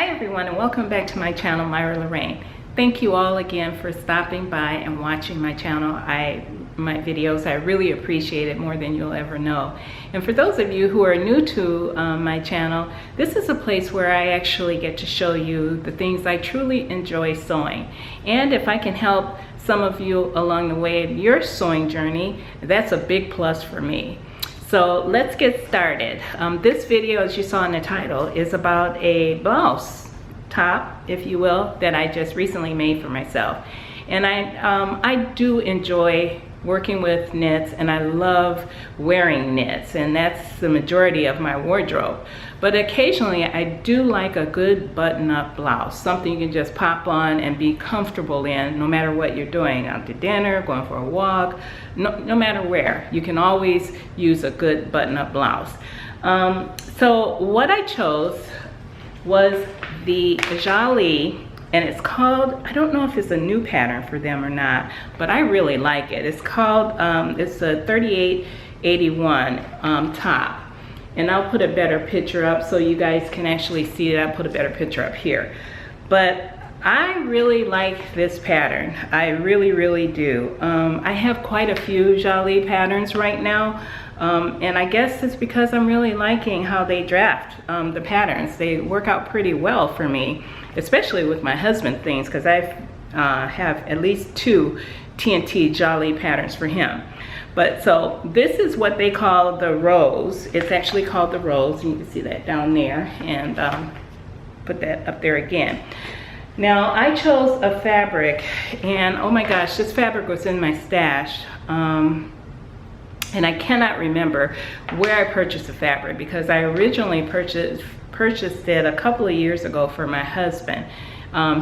Hi everyone, and welcome back to my channel, Myra Lorraine. Thank you all again for stopping by and watching my channel. My videos. I really appreciate it more than you'll ever know. And for those of you who are new to my channel, this is a place where I actually get to show you the things I truly enjoy sewing. And if I can help some of you along the way in your sewing journey, that's a big plus for me. So let's get started. This video, as you saw in the title, is about a blouse top, if you will, that I just recently made for myself. And I do enjoy working with knits, and I love wearing knits, and that's the majority of my wardrobe. But occasionally I do like a good button-up blouse, something you can just pop on and be comfortable in no matter what you're doing, out to dinner, going for a walk, no matter where. You can always use a good button-up blouse. So what I chose was the Jalie, and it's called, I don't know if it's a new pattern for them or not, but I really like it. It's called, it's a 3881 top. And I'll put a better picture up so you guys can actually see it. I'll put a better picture up here. But I really like this pattern. I really do. I have quite a few Jalie patterns right now. And I guess it's because I'm really liking how they draft the patterns. They work out pretty well for me, especially with my husband things, because I have at least 2 TNT Jalie patterns for him. But so this is what they call the Rose. It's actually called the Rose, and you can see that down there, and put that up there again. Now I chose a fabric, and oh my gosh, this fabric was in my stash. And I cannot remember where I purchased the fabric, because I originally purchased it a couple of years ago for my husband.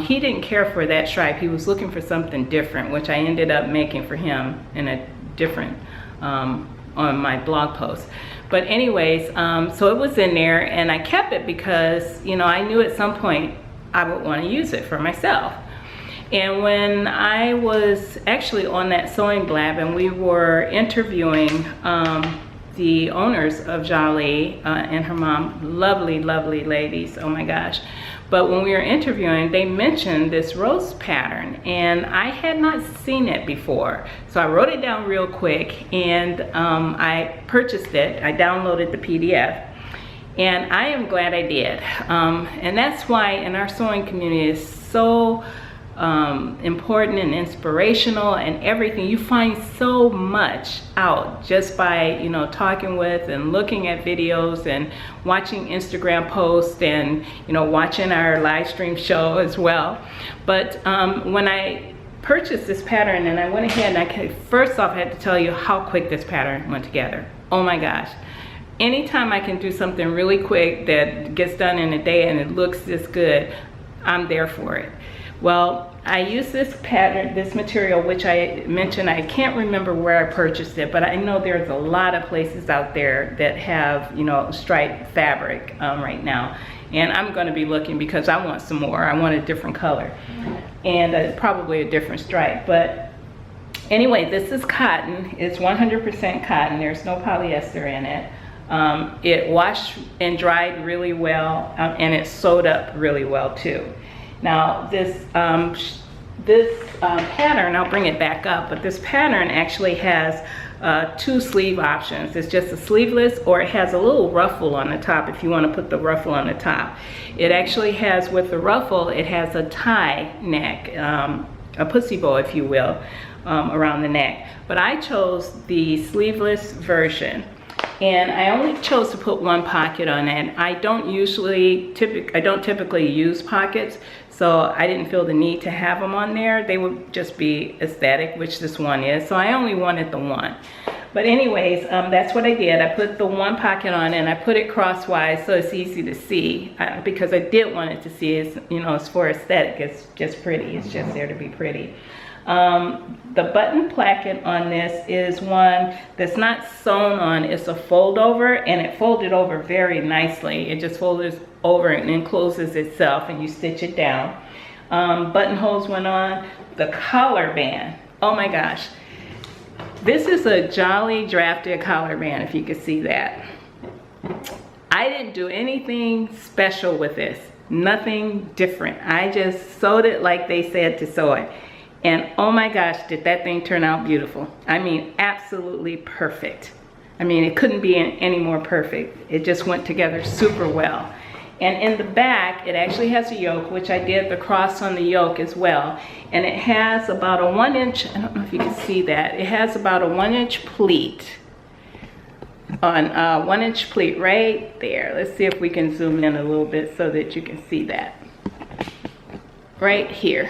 He didn't care for that stripe. He was looking for something different, which I ended up making for him in a different, on my blog post. But anyways, so it was in there, and I kept it because, you know, I knew at some point I would want to use it for myself. And when I was actually on that sewing blab and we were interviewing the owners of Jalie and her mom, lovely ladies, oh my gosh. But when we were interviewing, they mentioned this rose pattern, and I had not seen it before. So I wrote it down real quick, and I purchased it. I downloaded the PDF, and I am glad I did. And that's why in our sewing community is so important and inspirational and everything. You find so much out just by, you know, talking with and looking at videos and watching Instagram posts and, you know, watching our live stream show as well. But when I purchased this pattern, and I went ahead and first off I had to tell you how quick this pattern went together. Oh my gosh. Anytime I can do something really quick that gets done in a day and it looks this good, I'm there for it. Well, I use this pattern, this material, which I mentioned, I can't remember where I purchased it, but I know there's a lot of places out there that have, you know, striped fabric right now. And I'm going to be looking because I want some more. I want a different color and probably a different stripe. But anyway, this is cotton. It's 100% cotton. There's no polyester in it. It washed and dried really well, and it sewed up really well too. Now this pattern, I'll bring it back up, but this pattern actually has 2 sleeve options. It's just a sleeveless, or it has a little ruffle on the top if you want to put the ruffle on the top. It actually has, with the ruffle, it has a tie neck, a pussy bow if you will, around the neck. But I chose the sleeveless version. And I only chose to put 1 pocket on it. I don't typically use pockets, so I didn't feel the need to have them on there. They would just be aesthetic, which this one is. So I only wanted the 1. But anyways, that's what I did. I put the 1 pocket on, and I put it crosswise so it's easy to see, because I did want it to see. It's, you know, it's for aesthetic. It's just pretty. It's just there to be pretty. The button placket on this is one that's not sewn on, it's a fold over, and it folded over very nicely. It just folds over and encloses itself, and you stitch it down. Buttonholes went on. The collar band, oh my gosh. This is a Jalie drafted collar band, if you can see that. I didn't do anything special with this. Nothing different. I just sewed it like they said to sew it. And oh my gosh, did that thing turn out beautiful. I mean, absolutely perfect. I mean, it couldn't be any more perfect. It just went together super well. And in the back, it actually has a yoke, which I did the cross on the yoke as well. And it has about a 1 inch, I don't know if you can see that, it has about a 1 inch pleat. On 1 inch pleat right there. Let's see if we can zoom in a little bit so that you can see that. Right here.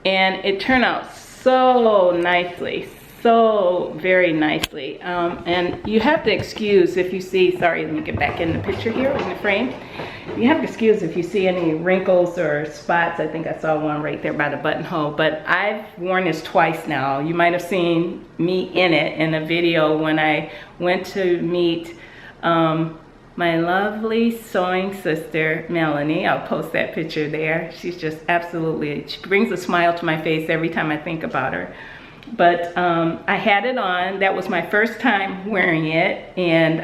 And it turned out so nicely. So very nicely, and you have to excuse if you see, sorry, let me get back in the picture here in the frame. You have to excuse if you see any wrinkles or spots. I think I saw one right there by the buttonhole, but I've worn this twice now. You might have seen me in it in a video when I went to meet my lovely sewing sister, Melanie. I'll post that picture there. She's just absolutely, she brings a smile to my face every time I think about her. But I had it on. That was my first time wearing it, and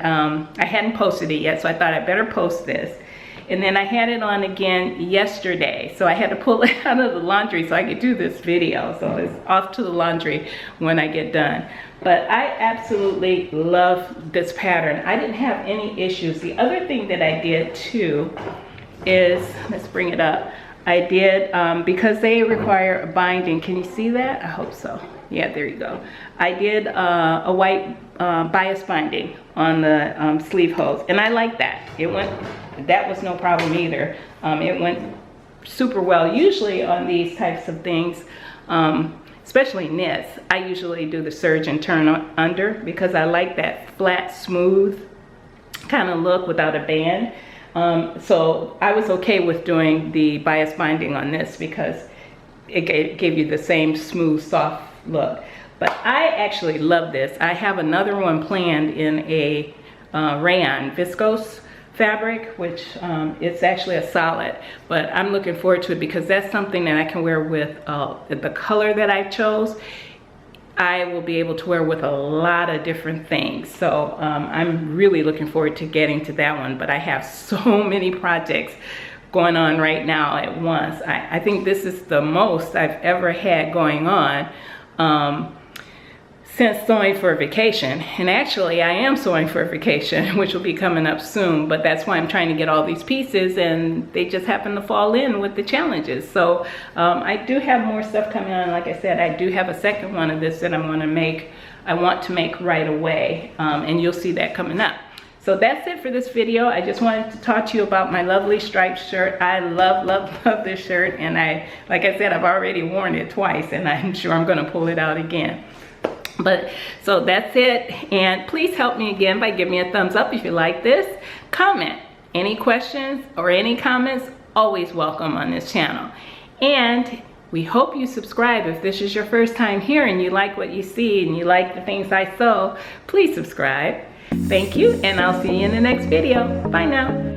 I hadn't posted it yet, so I thought I'd better post this. And then I had it on again yesterday, so I had to pull it out of the laundry so I could do this video. So it's off to the laundry when I get done. But I absolutely love this pattern. I didn't have any issues. The other thing that I did too is, let's bring it up. I did, because they require a binding. Can you see that? I hope so. Yeah, there you go. I did a white bias binding on the sleeve holes, and I like that. It went, that was no problem either. It went super well. Usually on these types of things, especially knits, I usually do the serge and turn under because I like that flat, smooth kind of look without a band. So I was okay with doing the bias binding on this because it gave you the same smooth, soft look. But I actually love this. I have another one planned in a rayon viscose fabric, which it's actually a solid, but I'm looking forward to it because that's something that I can wear with the color that I chose. I will be able to wear with a lot of different things. So I'm really looking forward to getting to that one, but I have so many projects going on right now at once. I think this is the most I've ever had going on since sewing for a vacation. And actually I am sewing for a vacation, which will be coming up soon, but that's why I'm trying to get all these pieces, and they just happen to fall in with the challenges. So I do have more stuff coming on. Like I said, I do have a second one of this that I want to make right away, and you'll see that coming up. So that's it for this video. I just wanted to talk to you about my lovely striped shirt. I love, love, love this shirt, and like I said, I've already worn it twice, and I'm sure I'm gonna pull it out again. But so that's it, and please help me again by giving me a thumbs up if you like this. Comment any questions or any comments, always welcome on this channel. And we hope you subscribe if this is your first time here and you like what you see and you like the things I sew. Please subscribe. Thank you, and I'll see you in the next video. Bye now.